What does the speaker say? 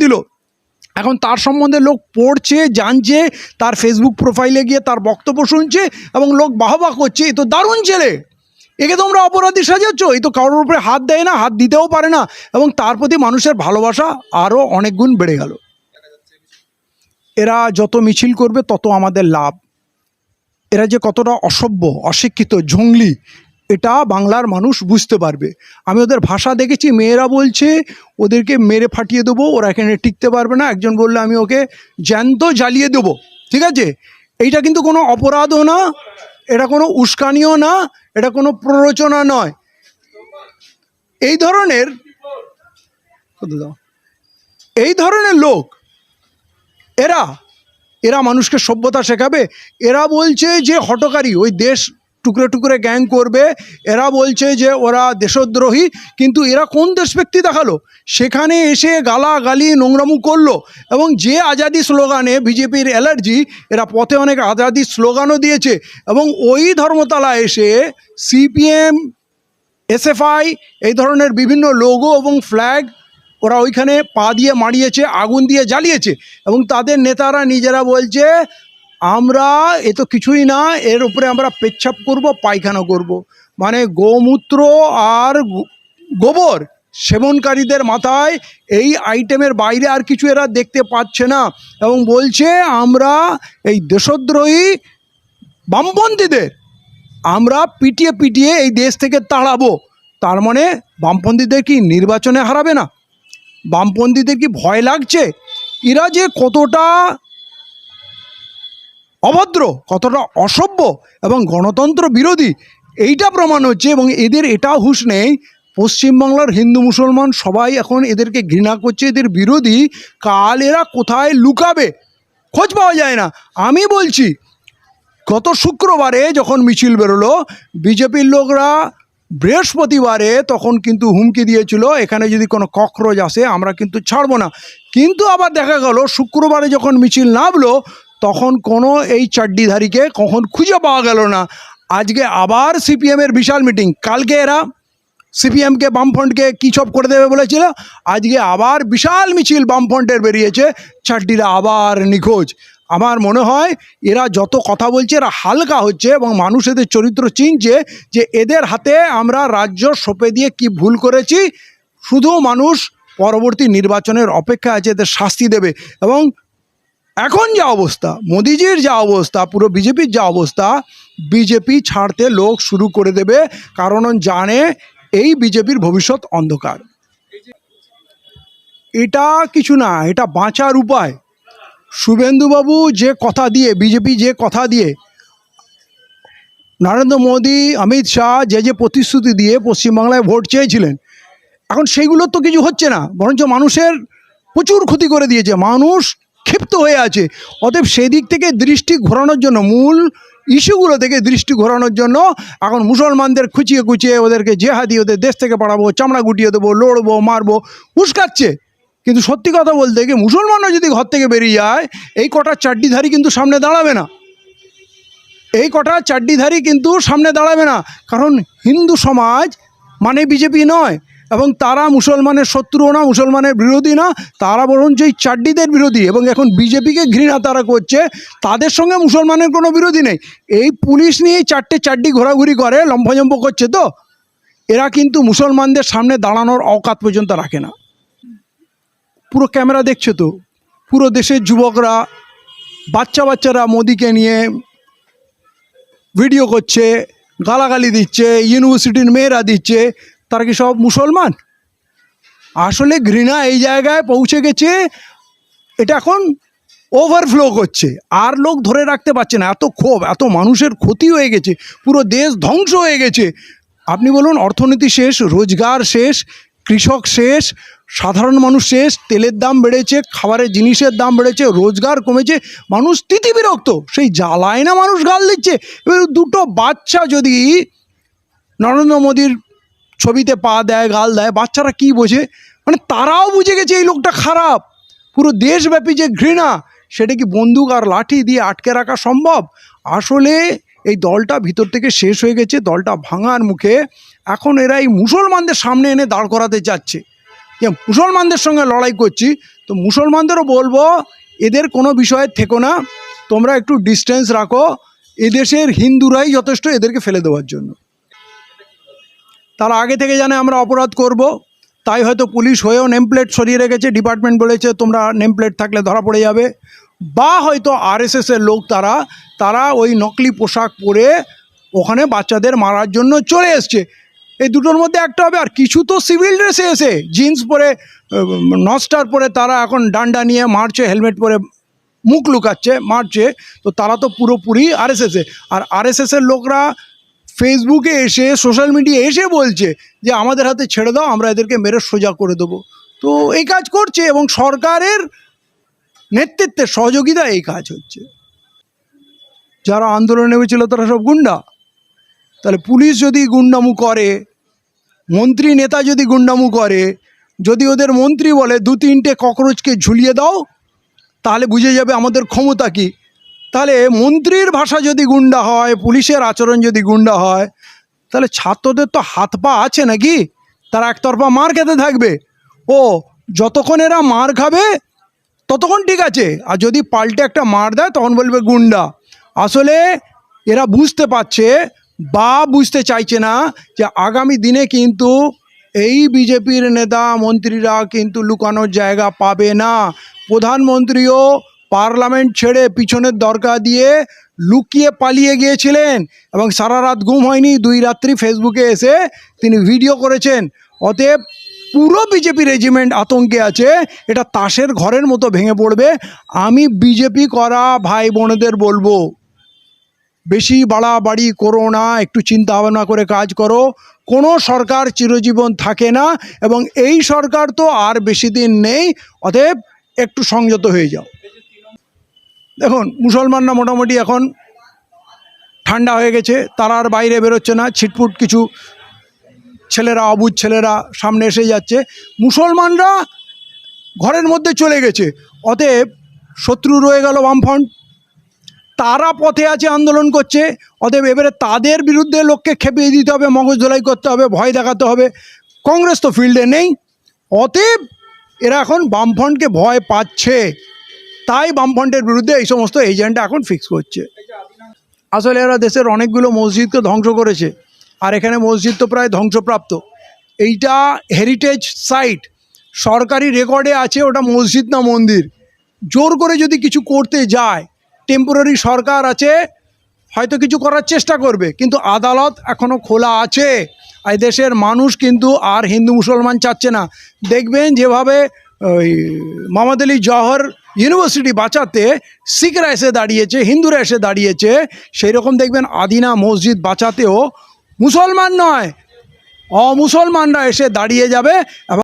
দিল। এখন তার সম্বন্ধে লোক পড়ছে, জানছে, তার ফেসবুক প্রোফাইলে গিয়ে তার বক্তব্য শুনছে এবং লোক বাহবা করছে, এ তো দারুণ ছেলে, একে তোমরা অপরাধী সাজাচ্ছ, এই তো কারোর উপরে হাত দেয় না, হাত দিতেও পারে না, এবং তার প্রতি মানুষের ভালোবাসা আরও অনেক গুণ বেড়ে গেল। এরা যত মিছিল করবে তত আমাদের লাভ। এরা যে কতটা অসভ্য, অশিক্ষিত, জঙ্গলি, এটা বাংলার মানুষ বুঝতে পারবে। আমি ওদের ভাষা দেখেছি, মেয়েরা বলছে ওদেরকে মেরে ফাটিয়ে দেবো, ওরা এখানে টিকতে পারবে না। একজন বললে আমি ওকে জ্যান্ত জ্বালিয়ে দেবো। ঠিক আছে, এইটা কিন্তু কোনো অপরাধও না, এটা কোনো উস্কানিও না, এটা কোনো প্ররোচনা নয়। এই ধরনের লোক এরা মানুষকে সভ্যতা শেখাবে। এরা বলছে যে হঠকারী, ওই দেশ টুকরে টুকরে গ্যাং করবে, এরা বলছে যে ওরা দেশদ্রোহী, কিন্তু এরা কোন দেশভক্তি দেখালো? সেখানে এসে গালাগালি নোংরামু করলো, এবং যে আজাদি স্লোগানে বিজেপির অ্যালার্জি, এরা পথে অনেক আজাদি স্লোগানও দিয়েছে, এবং ওই ধর্মতলা এসে সিপিএম, এসএফআই এই ধরনের বিভিন্ন লোগো এবং ফ্ল্যাগ ওরা ওইখানে পা দিয়ে মারিয়েছে, আগুন দিয়ে জ্বালিয়েছে, এবং তাদের নেতারা নিজেরা বলছে আমরা এ তো কিছুই না, এর উপরে আমরা পেচ্ছাপ করব, পায়খানা করব। মানে গোমূত্র আর গোবর সেবনকারীদের মাথায় এই আইটেমের বাইরে আর কিছু এরা দেখতে পাচ্ছে না, এবং বলছে আমরা এই দেশদ্রোহী বামপন্থীদের আমরা পিটিয়ে পিটিয়ে এই দেশ থেকে তাড়াবো। তার মানে বামপন্থীদের কি নির্বাচনে হারাবে না? বামপন্থীদের কি ভয় লাগছে? এরা যে কতটা অভদ্র, কতটা অসভ্য এবং গণতন্ত্র বিরোধী, এইটা প্রমাণ হচ্ছে। এবং এদের এটাও হুঁশ নেই, পশ্চিমবাংলার হিন্দু মুসলমান সবাই এখন এদেরকে ঘৃণা করছে, এদের বিরোধী। কাল এরা কোথায় লুকাবে খোঁজ পাওয়া যায় না। আমি বলছি, গত শুক্রবারে যখন মিছিল বেরোলো, বিজেপির লোকরা বৃহস্পতিবারে তখন কিন্তু হুমকি দিয়েছিল এখানে যদি কোনো ককরোচ আসে আমরা কিন্তু ছাড়বো না। কিন্তু আবার দেখা গেল শুক্রবারে যখন মিছিল নামলো তখন কোনো এই চাড্ডিধারীকে কখন খুঁজে পাওয়া গেল না। আজকে আবার সিপিএমের বিশাল মিটিং, কালকে এরা সিপিএমকে, বামফ্রন্টকে কী সব করে দেবে বলেছিল, আজকে আবার বিশাল মিছিল বামফ্রন্টের বেরিয়েছে, চাড্ডিরা আবার নিখোঁজ। আমার মনে হয় এরা যত কথা বলছে এরা হালকা হচ্ছে, এবং মানুষ এদের চরিত্র চিনছে যে এদের হাতে আমরা রাজ্য সঁপে দিয়ে কি ভুল করেছি। শুধু মানুষ পরবর্তী নির্বাচনের অপেক্ষা আছে, এদের শাস্তি দেবে। এবং এখন যা অবস্থা, মোদিজির যা অবস্থা, পুরো বিজেপির যা অবস্থা, বিজেপি ছাড়তে লোক শুরু করে দেবে, কারণ জানে এই বিজেপির ভবিষ্যৎ অন্ধকার। এটা কিছু না, এটা বাঁচার উপায়। শুভেন্দুবাবু যে কথা দিয়ে, বিজেপি যে কথা দিয়ে, নরেন্দ্র মোদী, অমিত শাহ যে প্রতিশ্রুতি দিয়ে পশ্চিমবাংলায় ভোট চেয়েছিলেন, এখন সেইগুলোর তো কিছু হচ্ছে না, বরঞ্চ মানুষের প্রচুর ক্ষতি করে দিয়েছে, মানুষ ক্ষিপ্ত হয়ে আছে। অতএব সেই দিক থেকে দৃষ্টি ঘোরানোর জন্য, মূল ইস্যুগুলো থেকে দৃষ্টি ঘোরানোর জন্য এখন মুসলমানদের খুঁচিয়ে খুঁচিয়ে ওদেরকে জেহাদি, ওদের দেশ থেকে পাঠাবো, চামড়া গুটিয়ে দেবো, লড়বো, মারবো, উস্কাচ্ছে। কিন্তু সত্যি কথা বলতে কি, মুসলমানরা যদি ঘর থেকে বেরিয়ে যায়, এই কটা চাড্ডিধারী কিন্তু সামনে দাঁড়াবে না, এই কটা চাড্ডিধারী কিন্তু সামনে দাঁড়াবে না। কারণ হিন্দু সমাজ মানে বিজেপি নয়, এবং তারা মুসলমানের শত্রুও না, মুসলমানের বিরোধী না, তারা বরঞ্চ এই চাড্ডিদের বিরোধী। এবং এখন বিজেপিকে ঘৃণা তারা করছে, তাদের সঙ্গে মুসলমানের কোনো বিরোধী নেই। এই পুলিশ নিয়ে চারটে চাড্ডি ঘোরাঘুরি করে, লম্ফজম্প করছে, তো এরা কিন্তু মুসলমানদের সামনে দাঁড়ানোর অকাত পর্যন্ত রাখে না। পুরো ক্যামেরা দেখছে তো, পুরো দেশের যুবকরা, বাচ্চারা মোদিকে নিয়ে ভিডিও করছে, গালাগালি দিচ্ছে, ইউনিভার্সিটির মেয়েরা দিচ্ছে, তারা কি সব মুসলমান? আসলে ঘৃণা এই জায়গায় পৌঁছে গেছে, এটা এখন ওভারফ্লো করছে, আর লোক ধরে রাখতে পারছে না। এত ক্ষোভ, এত মানুষের ক্ষতি হয়ে গেছে, পুরো দেশ ধ্বংস হয়ে গেছে। আপনি বলুন, অর্থনীতি শেষ, রোজগার শেষ, কৃষক শেষ, সাধারণ মানুষ শেষ, তেলের দাম বেড়েছে, খাবারের জিনিসের দাম বেড়েছে, রোজগার কমেছে, মানুষ তিতিবিরক্ত, সেই জ্বালায় না মানুষ গাল দিচ্ছে। এবার দুটো বাচ্চা যদি নরেন্দ্র মোদীর ছবিতে পা দেয়, গাল দেয়, বাচ্চারা কি বোঝে? মানে তারাও বুঝে গেছে এই লোকটা খারাপ। পুরো দেশব্যাপী যে ঘৃণা, সেটা কি বন্দুক আর লাঠি দিয়ে আটকে রাখা সম্ভব? আসলে এই দলটা ভিতর থেকে শেষ হয়ে গেছে, দলটা ভাঙার মুখে। এখন এরা এই মুসলমানদের সামনে এনে দাঁড় করাতে চাচ্ছে। যে মুসলমানদের সঙ্গে লড়াই করছি, তো মুসলমানদেরও বলবো এদের কোনো বিষয়ে থেকো না, তোমরা একটু ডিস্টেন্স রাখো, এদেশের হিন্দুরাই যথেষ্ট এদেরকে ফেলে দেওয়ার জন্য। তারা আগে থেকে জানে আমরা অপরাধ করব, তাই হয়তো পুলিশ হয়েও নেমপ্লেট সরিয়ে রেখেছে, ডিপার্টমেন্ট বলেছে তোমরা নেমপ্লেট থাকলে ধরা পড়ে যাবে, বা হয়তো আরএসএসের লোক তারা ওই নকলি পোশাক পরে ওখানে বাচ্চাদের মারার জন্য চলে এসছে। এই দুটোর মধ্যে একটা হবে। আর কিছু তো সিভিল ড্রেসে এসে জিন্স পরে নস্টার পরে তারা এখন ডান্ডা নিয়ে মারছে, হেলমেট পরে মুখ লুকাচ্ছে মারছে, তো তারা তো পুরোপুরি আরএসএসে। আর আরএসএসের লোকরা ফেসবুকে এসে সোশ্যাল মিডিয়ায় এসে বলছে যে আমাদের হাতে ছেড়ে দাও, আমরা এদেরকে মেরে সোজা করে দেবো। তো এই কাজ করছে এবং সরকারের নেতৃত্বে সহযোগিতা এই কাজ হচ্ছে। যারা আন্দোলনে নেমেছিল তারা সব গুন্ডা, তাহলে পুলিশ যদি গুন্ডামু করে, মন্ত্রী নেতা যদি গুন্ডামু করে, যদি ওদের মন্ত্রী বলে 2-3টে ককরোচকে ঝুলিয়ে দাও, তাহলে বুঝে যাবে আমাদের ক্ষমতা কী। তাহলে মন্ত্রীর ভাষা যদি গুন্ডা হয়, পুলিশের আচরণ যদি গুন্ডা হয়, তাহলে ছাত্রদের তো হাত পা আছে নাকি? তারা একতরফা মার খেতে থাকবে। ও যতক্ষণ এরা মার খাবে ততক্ষণ ঠিক আছে, আর যদি পাল্টে একটা মার দেয় তখন বলবে গুন্ডা। আসলে এরা বুঝতে পারছে বা বুঝতে চাইছে না যে আগামী দিনে কিন্তু এই বিজেপির নেতা মন্ত্রীরা কিন্তু লুকানোর জায়গা পাবে না। প্রধানমন্ত্রীও পার্লামেন্ট ছেড়ে পিছনের দরজা দিয়ে লুকিয়ে পালিয়ে গিয়েছিলেন এবং সারা রাত ঘুম হয়নি, 2 রাত্রি ফেসবুকে এসে তিনি ভিডিও করেছেন। অতএব পুরো বিজেপি রেজিমেন্ট আতঙ্কে আছে, এটা তাসের ঘরের মতো ভেঙে পড়বে। আমি বিজেপি করা ভাই বোনেদের বলবো, বেশি বাড়াবাড়ি করো না, একটু চিন্তা ভাবনা করে কাজ করো। কোনো সরকার চিরজীবন থাকে না এবং এই সরকার তো আর বেশি দিন নেই, অতএব একটু সংযত হয়ে যাও। দেখুন, মুসলমানরা মোটামুটি এখন ঠান্ডা হয়ে গেছে, তারা আর বাইরে বেরোচ্ছে না। ছিটপুট কিছু ছেলেরা, অবুঝ ছেলেরা সামনে এসে যাচ্ছে, মুসলমানরা ঘরের মধ্যে চলে গেছে। অতএব শত্রু রয়ে গেল বামফ্রন্ট, তারা পথে আছে, আন্দোলন করছে। অতএব এবারে তাদের বিরুদ্ধে লোককে খেপিয়ে দিতে হবে, মগজ ধোলাই করতে হবে, ভয় দেখাতে হবে। কংগ্রেস তো ফিল্ডে নেই, অতএব এরা এখন বামফ্রন্টকে ভয় পাচ্ছে, তাই বামফ্রন্টের বিরুদ্ধে এই সমস্ত এজেন্ডা এখন ফিক্স করছে। আসলে এরা দেশের অনেকগুলো মসজিদকে ধ্বংস করেছে, আর এখানে মসজিদ তো প্রায় ধ্বংসপ্রাপ্ত। এইটা হেরিটেজ সাইট, সরকারি রেকর্ডে আছে ওটা মসজিদ না মন্দির। জোর করে যদি কিছু করতে যায়, টেম্পোরারি সরকার আছে, হয়তো কিছু করার চেষ্টা করবে, কিন্তু আদালত এখনও খোলা আছে। এই দেশের মানুষ কিন্তু আর হিন্দু মুসলমান চাচ্ছে না। দেখবেন যেভাবে ওই মোহাম্মদ আলী জওহর ইউনিভার্সিটি বাঁচাতে শিখরা এসে দাঁড়িয়েছে, হিন্দুরা এসে দাঁড়িয়েছে, সেই রকম দেখবেন আদিনা মসজিদ বাঁচাতেও মুসলমান নয় অমুসলমানরা এসে দাঁড়িয়ে যাবে এবং